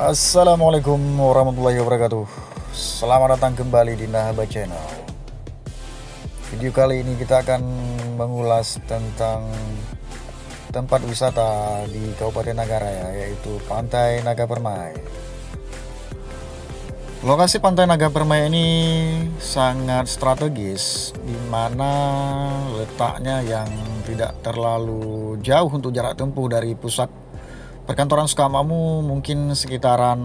Assalamualaikum warahmatullahi wabarakatuh. Selamat datang kembali di Nahaba Channel. Video kali ini kita akan mengulas tentang tempat wisata di Kabupaten Nagaraya, yaitu Pantai Naga Permai. Lokasi Pantai Naga Permai ini sangat strategis, di mana letaknya yang tidak terlalu jauh untuk jarak tempuh dari pusat perkantoran Sukamamu, mungkin sekitaran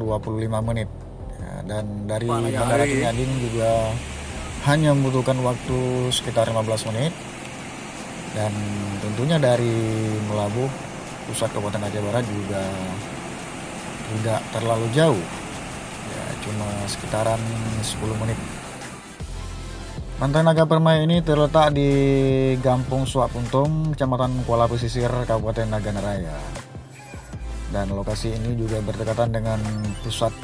25 menit ya, dan dari Bandara Kinyading juga hanya membutuhkan waktu sekitar 15 menit. Dan tentunya dari Melabuh, pusat Kabupaten Aceh Barat, juga tidak terlalu jauh ya, cuma sekitaran 10 menit. Pantai Naga Permai ini terletak di Gampung Suak Puntung, Kecamatan Kuala Pesisir, Kabupaten Naganaraya. Dan lokasi ini juga berdekatan dengan pusat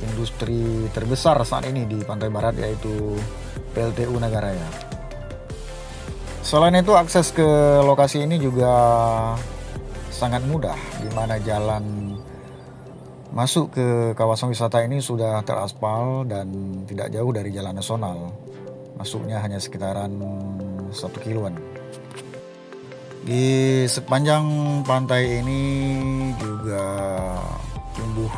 industri terbesar saat ini di Pantai Barat, yaitu PLTU Nagaraya. Selain itu, akses ke lokasi ini juga sangat mudah, di mana jalan masuk ke kawasan wisata ini sudah teraspal dan tidak jauh dari jalan nasional. Masuknya hanya sekitaran 1 kiloan. Di sepanjang pantai ini juga tumbuh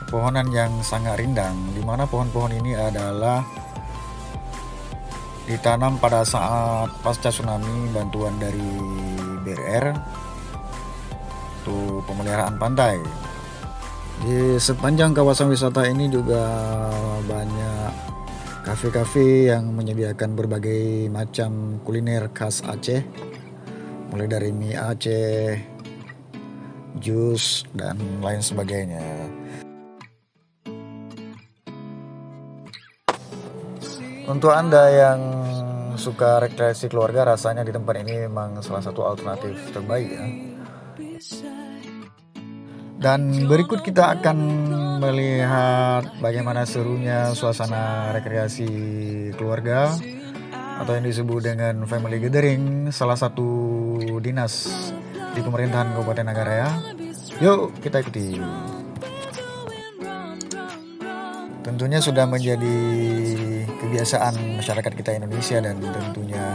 pepohonan yang sangat rindang, di mana pohon-pohon ini adalah ditanam pada saat pasca tsunami bantuan dari BRR untuk pemeliharaan pantai. Di sepanjang kawasan wisata ini juga banyak kafe-kafe yang menyediakan berbagai macam kuliner khas Aceh, mulai dari mie Aceh, jus, dan lain sebagainya. Untuk Anda yang suka rekreasi keluarga, rasanya di tempat ini memang salah satu alternatif terbaik ya. Dan berikut kita akan melihat bagaimana serunya suasana rekreasi keluarga, atau yang disebut dengan family gathering, salah satu dinas di pemerintahan Kabupaten Nagaraya. Yuk kita ikuti. Tentunya sudah menjadi kebiasaan masyarakat kita Indonesia dan tentunya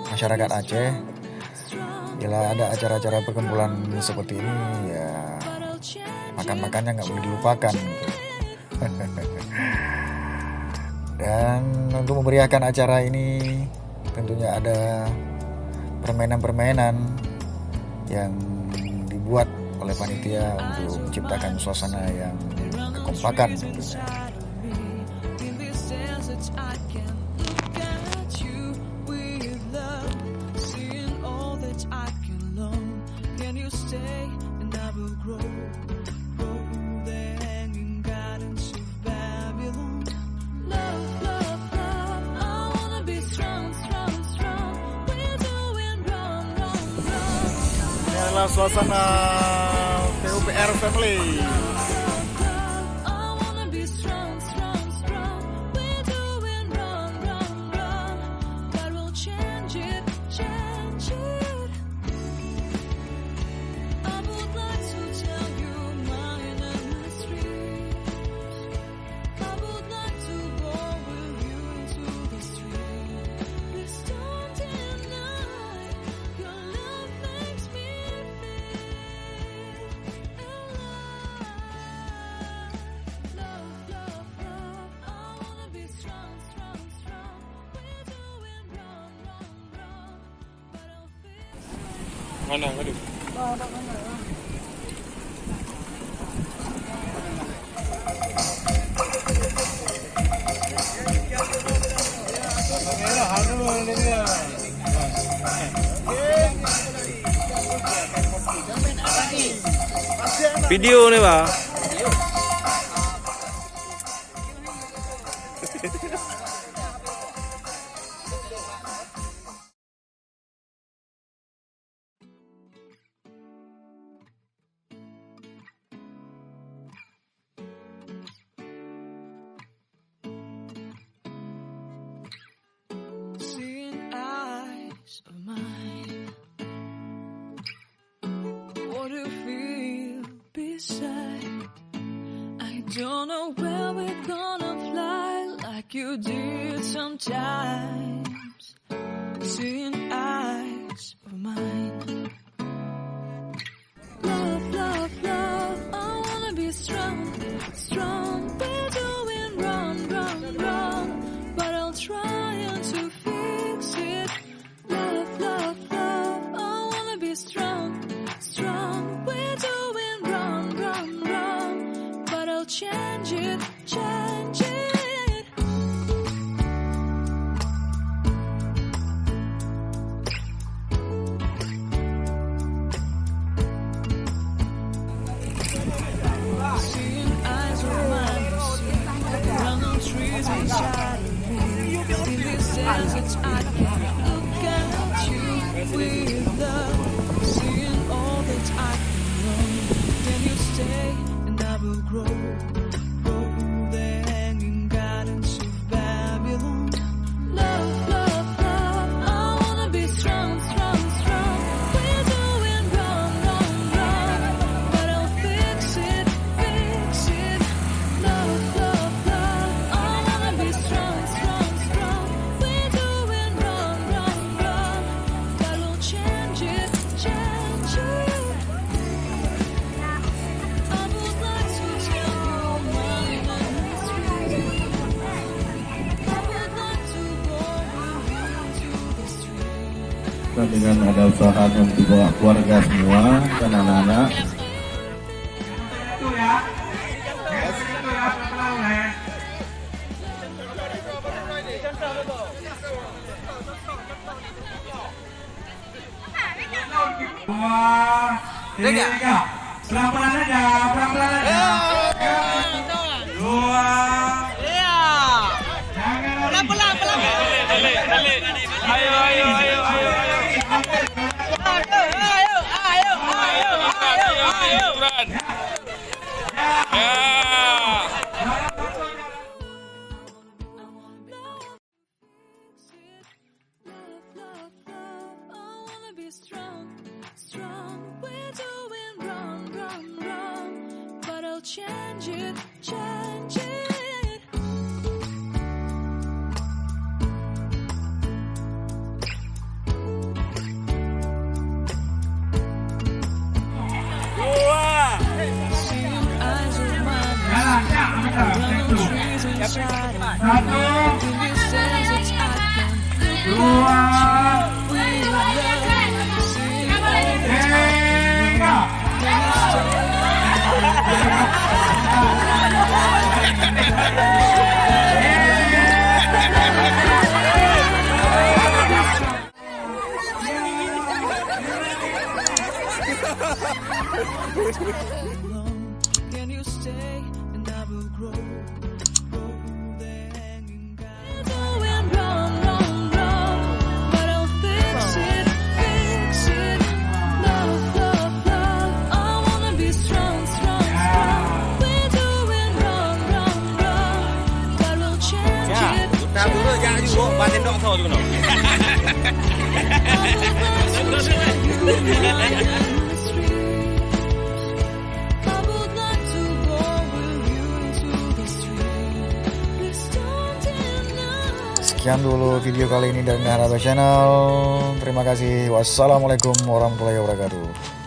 masyarakat Aceh, bila ada acara-acara perkumpulan seperti ini ya, makan-makannya nggak boleh dilupakan. Dan untuk memeriahkan acara ini tentunya ada permainan-permainan yang dibuat oleh panitia untuk menciptakan suasana yang kekompakan tentunya. Inilah suasana PUPR Family. Mana aduh. Video nih, Pak. say. I don't know where we're gonna fly like you did sometimes. Seeing eyes of mine. Love, love, love, I wanna be strong, strong. We're doing wrong, wrong, wrong, but I'll try to fix it. Love, love, love, I wanna be strong, strong. We're doing wrong, wrong, wrong, but I'll change it, change it. Seeing eyes of mine, around the trees inside of me. In this desert, I can look at you with love. Seeing all that I can run. Can you stay and I will grow? Grow the hanging gardens of Babylon. Love, love, love, I wanna be strong, strong, strong. We're doing wrong, wrong, wrong, but I'll fix it, fix it. Love, love, love, I wanna be strong, strong, strong. We're doing wrong, wrong, wrong, but we'll change it, change it. I would like to tell you my mystery. I would like to go with you to the street. Dengan ada usaha untuk bawa keluarga semua dan anak-anak. Tiga, pelan-pelan aja, pelan-pelan aja. Dua, jangan balik. Ayo, ayo, ayo, ayo, ayo. Turan. Ya. Love, love, love, I wanna be strong, strong. We're doing wrong, wrong, wrong, but I'll change it, change it. Seeing eyes of mine, around the trees inside of me. Satu, In this desert, I can dua, with love. Seeing all that tiga. can you stay? Can you stay and I will grow? Grow the hanging gardens. Doing wrong, wrong, wrong, but I'll fix it, fix it. Love, love, love, I wanna be strong, strong, strong. We're doing wrong, wrong, wrong, but we'll change it. Ta bữa ra chứ bộ ba tên đọ thôi chứ còn Sekian dulu video kali ini dari Haraba Channel. Terima kasih. Wassalamualaikum warahmatullahi wabarakatuh.